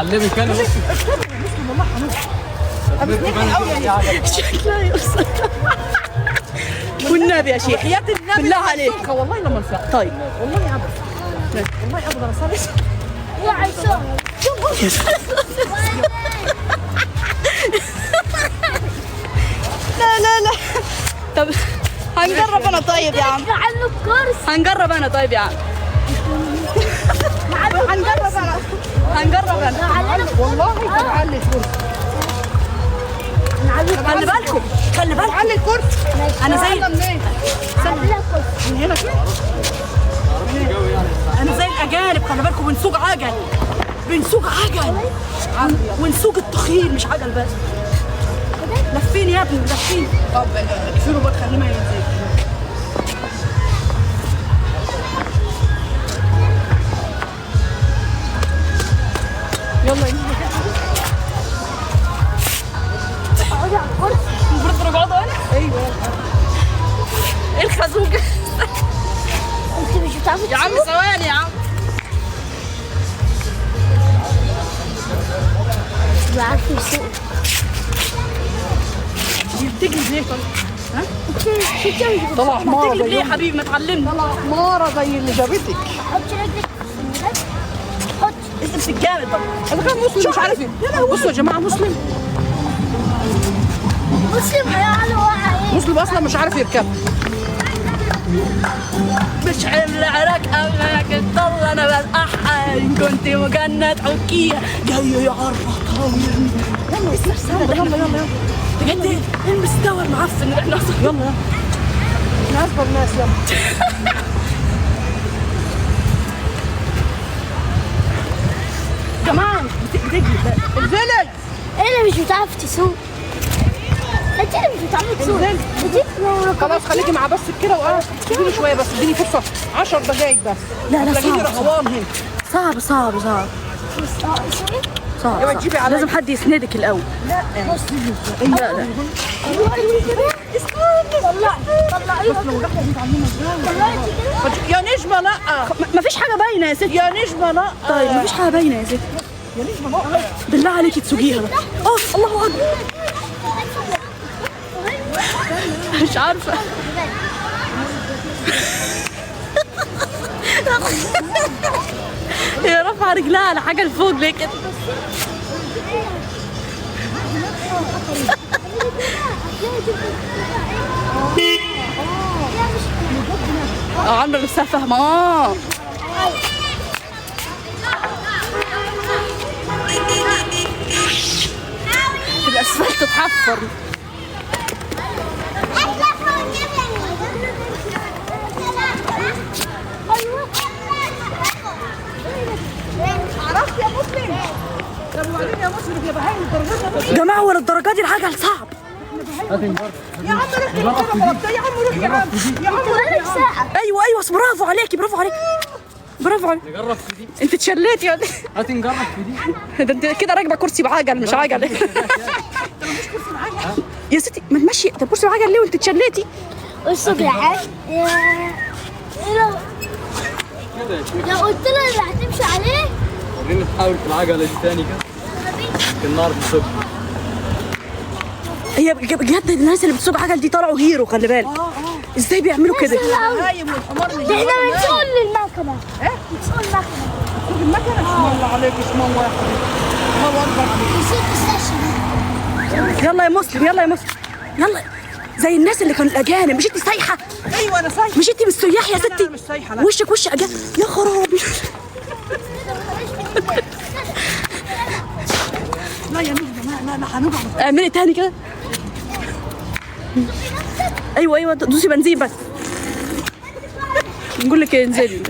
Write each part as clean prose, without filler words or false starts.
بعلمك انا. مسلم والله حنوف. شكلها يوصل. والنبي يا شيخ حياة النبي بالله عليك. والله لما نسأل. طيب والله ابدا. والله ابدا انا صار يا عيسى لا لا لا. طب هنجرب انا طيب يا عم. عنه كرسي. هنجرب انا طيب يا عم. هنجرب انا. هنجرب انا. والله تعالي الكرسي. خلي بالكم خلي بالكم. تعالي الكرسي. انا زي من هنا كده. انا زي الاجانب. خلي بالكم بنسوق عجل. بنسوق عجل ونسوق التخيل مش عجل بس. لفين يا ابني لفين. طب اكسروا بقى خليه ما ينزل. يلا يلا اقعدي على الكرسي. المفروض ترجعوا هنا. ايوه ايه الخازوق. انت مش بتعرفي يا عم ثواني يا عم. بتعرفي تسوقي. بتجري ليه طيب؟ ها؟ انت طلع حمارة بتجري ليه يا زي حبيبي ما تعلمنا. طلع حمارة زي اللي جابتك. حطي رجلك في النهاية. حطي. انت الجامد طبعا. اذا كان مسلم مش عارف بصوا يا جماعة مسلم مسلم هيعلى واحد. مسلم اصلا مش عارف يركب. مش حمل عراك أماك تضل أنا بتأحن كنت مجند حكيها جاي يعرف طاويرني. يلا يلا يلا يلا بجد ايه المستوى المعفن اللي احنا وصلنا. يلا احنا اكبر ناس يلا. جماعة بتجري انزلي انا مش بتعرف تسوق. انت اللي مش بتعرفي تسوقي. انت خلاص خليكي مع بس كده وقاعد اديني شويه بس اديني فرصه 10 دقايق بس. لا لا تلاقيني صعب رهوان هنا. صعب صعب صعب صعب يبقى تجيبي عليا. لازم حد يسندك الأول. لا لا طلعي يا نجمه لا مفيش حاجة باينة يا ستي. يا نجمه لا طيب مفيش حاجة باينة يا ستي. يا نجمه لا بالله عليكي تسوقيها بقى. الله أكبر. مش عارفة. هي رافعة رجلها على حاجة لفوق ليه كده؟ عاملة نفسها فاهمة. الأسفلت تتحفر. عرفت يا مسلم. طب وبعدين يا مسلم يا بهايم الدرجات يا جماعة ولا الدرجات دي العجل صعب. يا عم روح كده يا عم روح يا عم يا عم بقالك ساعة. ايوه ايوه برافو عليكي برافو عليكي برافو عليكي. نجرب في دي. انت اتشليتي ولا هاتي نجرب في دي. ده انت كده راكبه كرسي بعجل مش عجل. يا ستي ما تمشي. طب كرسي بعجل ليه وانت اتشليتي؟ بصوا يا جدعان. لو قلت له اللي هتمشي عليه. وريني تحاول في العجلة دي تاني كده. النار بتصب. هي بجد الناس اللي بتسوق عجل دي طلعوا هيرو. خلي بالك ازاي بيعملوا كده. بهايم والحمار اللي ده احنا بنسوق للمكنة. ايه؟ بنسوق المكنة. المكنه اسم الله عليك اسم الله الله اكبر عليك. بنسوق السيشن. يلا يا مسلم يلا يا مسلم يلا زي الناس اللي كانوا الاجانب. مش انت سايحه؟ ايوه انا سايحه. مش انت مش سياح يا لا، لا، ستي؟ مش سايحة، لا. وشك وش اجانب يا خرابي. لا يا نجمه لا لا هنقعد. اعملي تاني كده. ايوه ايوه دوسي بنزين بس. نقول لك ايه انزلي.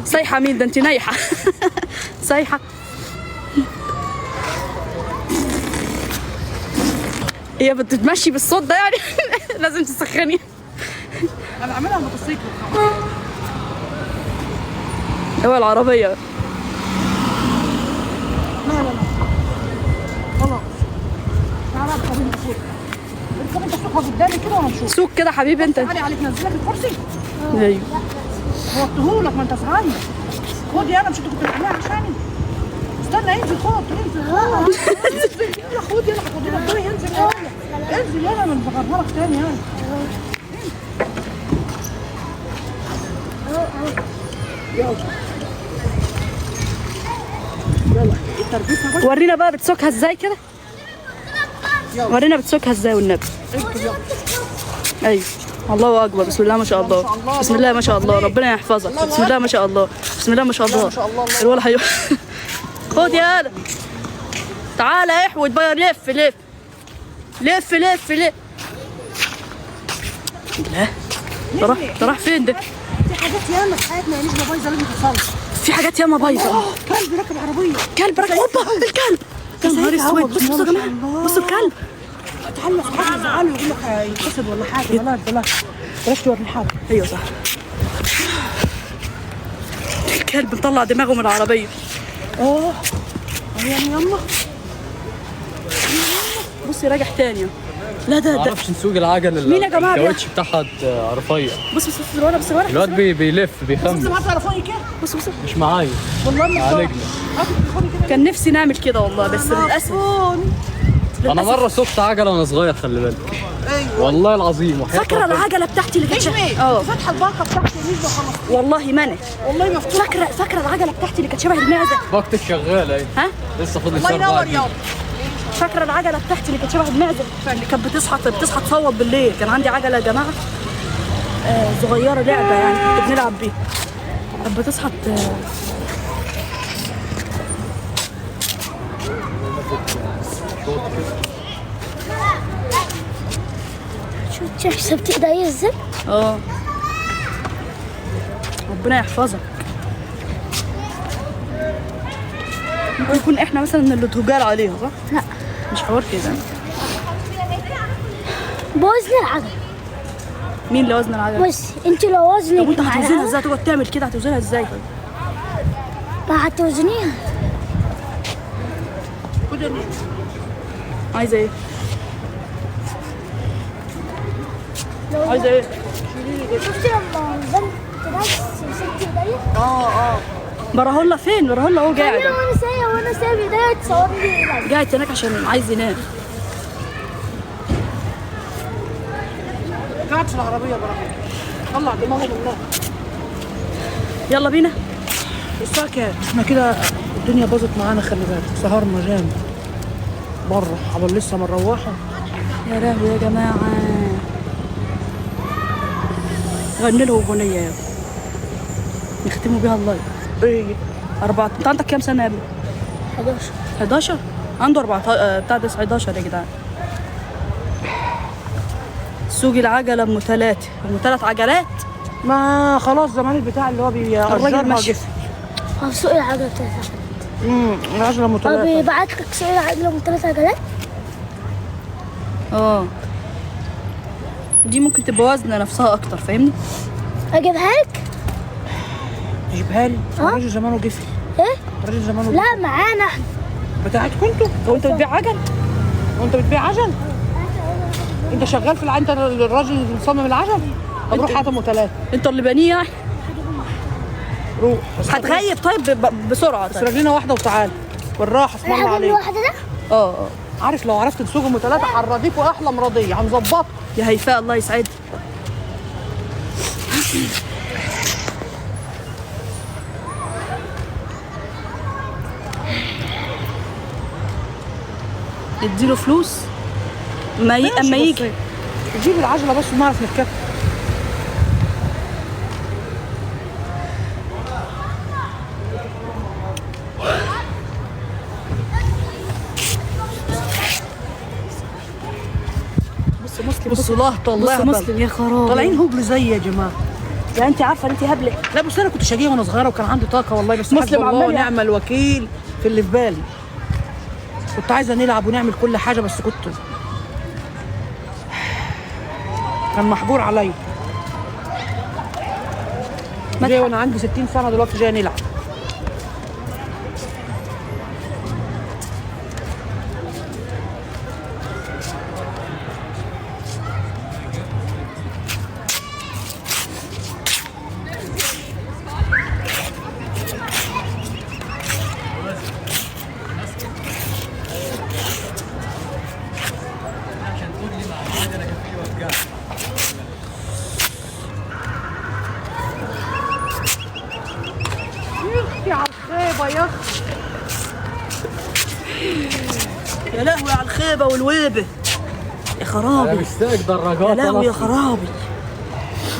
سايحه مين ده انت نايحه. سايحه. هي بتتمشي بالصوت ده يعني. لازم تسخني. انا اعملها موتوسيكل. هو العربيه. لا لا لا خلاص تعالى اركب انت فوق. اركب انت فوق قدامي كده وهنشوف. سوق كده حبيبي انت. تعالي عليك نزلك الكرسي. ايوه وطيهولك ما انت صغير. خد يلا مش انت كنت بتعملها عشاني. استنى انزل خد انزل يلا خد يلا خد ربنا ينزل انزل يلا انا بغرها لك تاني يلا يلا التربيسه. ورينا بقى بتسوقها ازاي كده. ورينا بتسوقها ازاي والنبي. ايوه الله اكبر، بسم الله ما شاء الله، بسم الله ما شاء الله، ربنا يحفظك، بسم الله ما شاء الله، بسم الله ما شاء الله. الولد حيو خد يا هذا تعالى احود بقى، لف لف لف لف لف. لا ده راح فين ده؟ في حاجات ياما في حياتنا يا نجمه بايظه لازم تصلح. في حاجات ياما بايظه. كلب راكب عربيه، كلب راكب، اوبا الكلب يا نهار اسود. بصوا يا جماعه، بصوا الكلب. تعلق حاجه زعله يقول لك هيتكسر ولا حاجه. بلاش توري حاجه. ايوه صح. الكلب مطلع دماغه من العربيه. يلا بصي راجع تاني. لا ده معرفش نسوق العجل. مين يا جماعه؟ الكاوتش بتاعها رفيع. بص الولد، بص الولد. الواد بيلف بيخمس. معاك تليفوني كده؟ بص مش معايا والله ما على رجلي. كان نفسي نعمل كده والله، بس للاسف. انا مره سوقت عجله وانا صغير، خلي بالك. ايوه والله العظيم. وحياة فاكره ربنا. العجله بتاعتي اللي كانت فاتحه الباقه بتاعتي يا نجمه خلاص. والله ما انا والله مفتوحه. فاكره العجله بتاعتي اللي كانت شبه المعزه. وقتك شغال اهي. ها لسه فاضل الله 4 ينور دقايق. يابا. فاكره العجله بتاعتي اللي كانت شبه المعزه، اللي كانت بتصحى تصوت بالليل. كان عندي عجله يا جماعه صغيره، لعبه يعني كنت بنلعب بيها. كانت بتصحى شو حسبت ايدي ازاي؟ ربنا يحفظك. ممكن يكون احنا مثلا اللي تجار عليها، صح؟ لا مش حوار كده. بوزن العجل. مين اللي وزن العجله؟ بص انت لو وزنك طب وانت هتوزنها معاها ازاي؟ تقعد تعمل كده هتوزنها ازاي؟ ما هتوزنيها. عايزه ايه؟ عايزه ايه؟ شفتي لما نزلت بس مسكت ايدي؟ براهولا فين؟ براهولا اهو قاعد انا وانا سايب ايدي تصور لي ايدي. قاعد هناك عشان عايز ينام. قاعد في العربيه براحتك. طلع دماغه بالله. يلا بينا. الساعه كام؟ احنا كده الدنيا باظت معانا، خلي بالك. سهرنا جامد بره عبال لسه ما نروحوا. يا لهوي يا جماعه، غني له اغنيه يا نختموا بيها اللايف. ايه 4. انت عندك كام سنه يا ابني؟ 11. 11 عنده 14 بتاع 11 يا جدعان. سوقي العجله ام 3 عجلات. ما خلاص زمان البتاع اللي هو الراجل بيأجرها ماشي. جف. سوق العجلة بتاعتها. العجله ام هو 3. بيبعت لك سوق العجلة من 3 عجلات. دي ممكن تبقى وزنه نفسها اكتر، فاهمني؟ اجيبها لك؟ تجيبها لي؟ الراجل زمانه جفل. ايه؟ الراجل زمانه جفل. لا معانا احنا. بتاعتكم انتوا؟ هو انت بتبيع عجل؟ وانت بتبيع عجل؟ انت شغال في انت الراجل اللي مصمم العجل؟ طب روح هات ام 3. انت اللي بانيه يعني؟ روح بس هتغيب طيب بسرعه بس طيب. رجلينا واحده وتعالى بالراحه اسم الله الحاجة عليك. الواحدة ده؟ عارف لو عرفت تسوق ام 3 هنرضيك واحلى مرضيه هنظبطك. يا هيفاء الله يسعدك. اديله فلوس اما يجي. جيب العجله بس ونعرف نركبها. بص لهطه الله بص مسلم يا خراب. طالعين هبل زي يا جماعه. يعني انت عارفه انت هبله. لا بس انا كنت شقيه وانا صغيره وكان عندي طاقه والله، بس مسلم حسبي الله عمال ونعم الوكيل في اللي في بالي. كنت عايزه نلعب ونعمل كل حاجه بس كان محجور عليا. جاي وانا عندي 60 سنه دلوقتي جاي نلعب. يا لهوي على الخيبه والويبه يا خرابي. انا مشتاق دراجات. يا لهوي يا خرابي.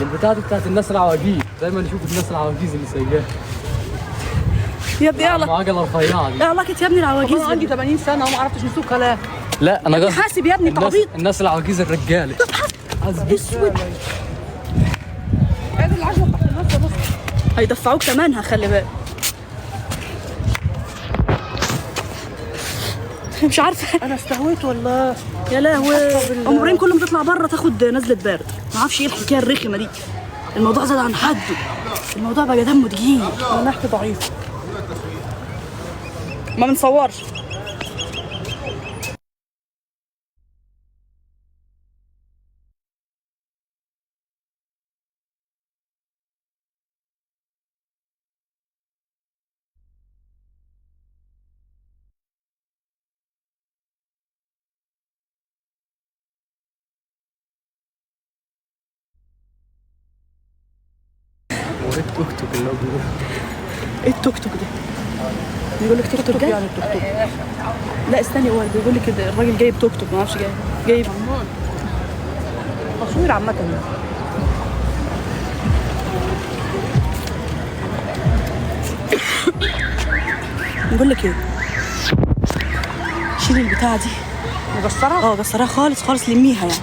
البتاعه دي بتاعت الناس العواجيز، دايما نشوف الناس العواجيز اللي سايقاها. يا ابني ايه عجله رفيعه دي. ايه علاقه يا ابني العواجيز؟ انا عندي 80 سنه وما عرفتش نسوقها لا. لا انا قصدي حاسب يا ابني انت عبيط. الناس العواجيز الرجاله. اسود. ادي العجله تحت النص بص. هيدفعوك ثمنها خلي بالك. مش عارفه. انا استهويت ولا يا لهوي. عمرين كل ما تطلع بره تاخد نزله برد. ما اعرفش ايه الحكايه الرخمه دي. الموضوع زاد عن حده. الموضوع بقى دمه تقيل. انا نحت ضعيف. ما بنصورش. التوك توك اللي هو بيقول. ايه التوك توك ده؟ بيقول لك توك توك جاي؟ يعني التوك توك. لا استني، هو بيقول لك كده الراجل جايب توك توك، ما اعرفش جايب تصوير عامه يعني. بقول لك ايه، شيلي البتاعه دي. مكسره؟ كسرها خالص خالص، لميها يعني.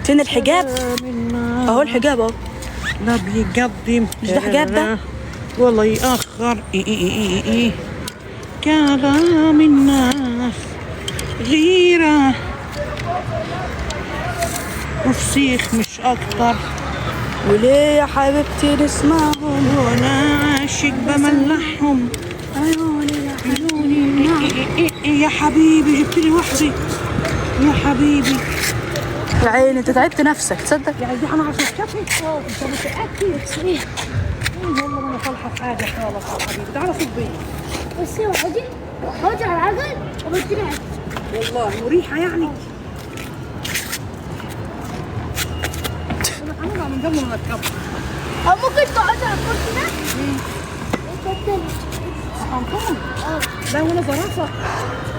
فين الحجاب؟ اهو الحجاب اهو. لا بيقدم. مش ده حجاب ده؟ والله يأخر. إيه. كلام الناس غيرة وفسيخ مش أكتر. وليه يا حبيبتي نسمعهم وأنا عاشق بملحهم. عيوني يا حبيبي جبت لي وحدي يا حبيبي. يا عيني انت تعبت نفسك تصدق. يعني دي أنا عشان شافي أنت متأكد صحيح. والله ما أنا صالحة في حاجة خالص يا حبيبي. تعالى صب بيا. بس هو حاجة على العجل وبترعب. والله مريحة يعني. أنا هنرجع من جنب ما نركبها. أو ممكن تقعدي على الكرسي ده؟ حنطون. لا وأنا زرافة.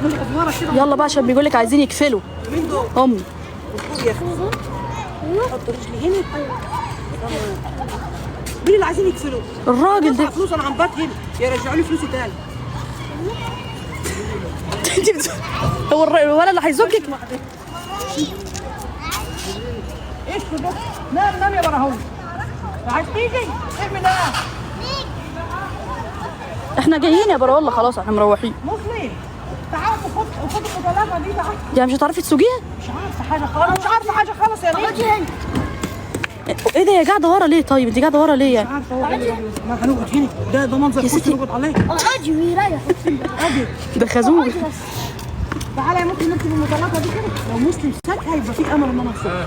مش أدوارة كده. يلا بقى عشان بيقول لك عايزين يكفلوا. مين دول؟ امي. يا أخي. حط رجلي هنا. مين اللي عايزين يكسلوا؟ الراجل ده. فلوس أنا عم بات هنا يرجعوا لي فلوسي تاني. هو الولد اللي هيزوجك. ايش ده؟ نام يا براهون. عايز تيجي؟ اعمل ايه؟ احنا جايين يا برا والله، خلاص احنا مروحين. مسلم تعال خد المطلقه دي تعال. يعني مش هتعرفي تسوقيها؟ مش عارفه حاجه خالص. مش عارفه حاجه خالص يا اقعدي نيجي. هنا. ايه ده يا قاعده ورا ليه؟ طيب انت قاعده ورا ليه مش يعني؟ عارفه هو ما هنقعد هنا. ده منظر كرسي نقعد عليه. اقعدي ويريح. اجي. ده خازوق. اقعدي بس. تعالى يا مسلم نكتب المطلقه دي كده. لو مسلم ساكها يبقى في امل ان انا اصور.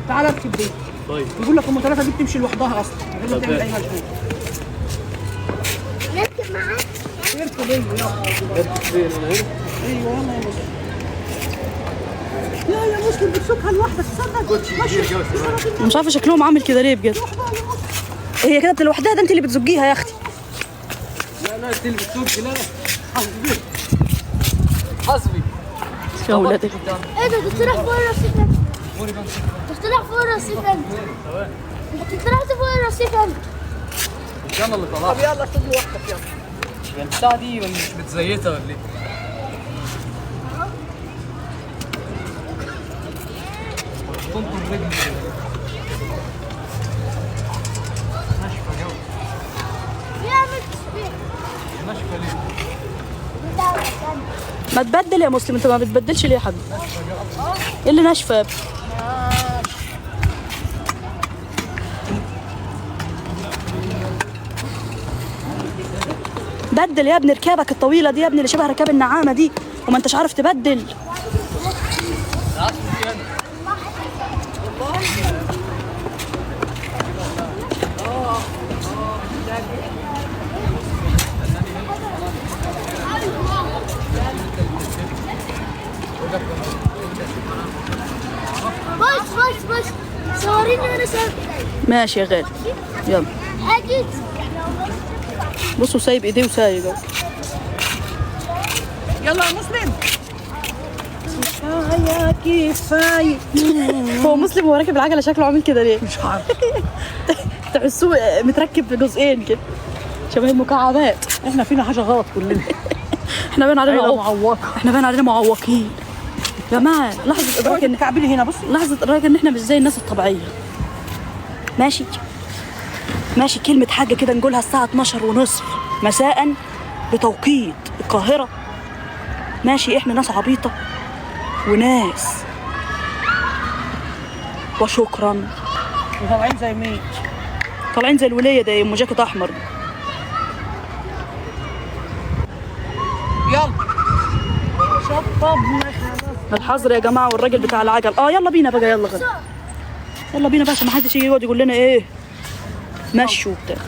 تعالى اكتب دي. طيب يقول لك المطلقه دي بتمشي لوحدها اصلا. لازم تعمل اي مجهود. نركب معاك. اركب ايوه يلا يا مسلم. يا مسلم بتسوقها لوحدك تصدق؟ مش عارفه شكلهم عامل كده ليه بجد. هي كده لوحدها، ده انت اللي بتزجيها يا اختي. لا انت اللي بتسوق. لا حسبي يا ولادك. ايه ده تطلع فوق الرصيف انت. تطلع فوق الرصيف انت. طلعت فوق الرصيف انت. مش انا اللي طلعت. طب يلا سيب لوحدك يلا. يعني البتاعه دي مش متزيتها ولا ايه؟ تنطر رجلي ناشفه جو. بيعمل تسبيح. ناشفه ليه؟ ما تبدل يا مسلم، انت ما بتبدلش ليه يا حبيبي؟ ايه اللي ناشفه يا ابني؟ بدل يا ابني ركابك الطويله دي يا ابني اللي شبه ركاب النعامه دي، وما انتش عارف تبدل. بس صوريني وانا ساكت. ماشي يا غالي، يلا. اجيت. بصوا سايب ايديه وسايق اهو. يلا يا مسلم. كفايه. هو مسلم وهو راكب العجله شكله عامل كده ليه؟ مش عارف. تحسوه متركب في جزئين كده شبه المكعبات. احنا فينا حاجه غلط كلنا. احنا باين علينا عيله عوق. معوقه. احنا باين علينا معوقين يا جماعه. لحظه ادراك ان كعبلي هنا بصي. لحظه ادراك ان احنا مش زي الناس الطبيعيه. ماشي ماشي. كلمه حاجه كده نقولها الساعه 12:30 مساء بتوقيت القاهره. ماشي. احنا ناس عبيطه وناس وشكرا. وطالعين زي مين؟ طالعين زي الوليه ده ام جاكيت احمر. يلا شطبنا خلاص. الحظر يا جماعه والراجل بتاع العجل. يلا بينا بقى. يلا غدا. يلا بينا بقى عشان ما حدش يجي يقعد يقول لنا ايه مشوا وبتاع.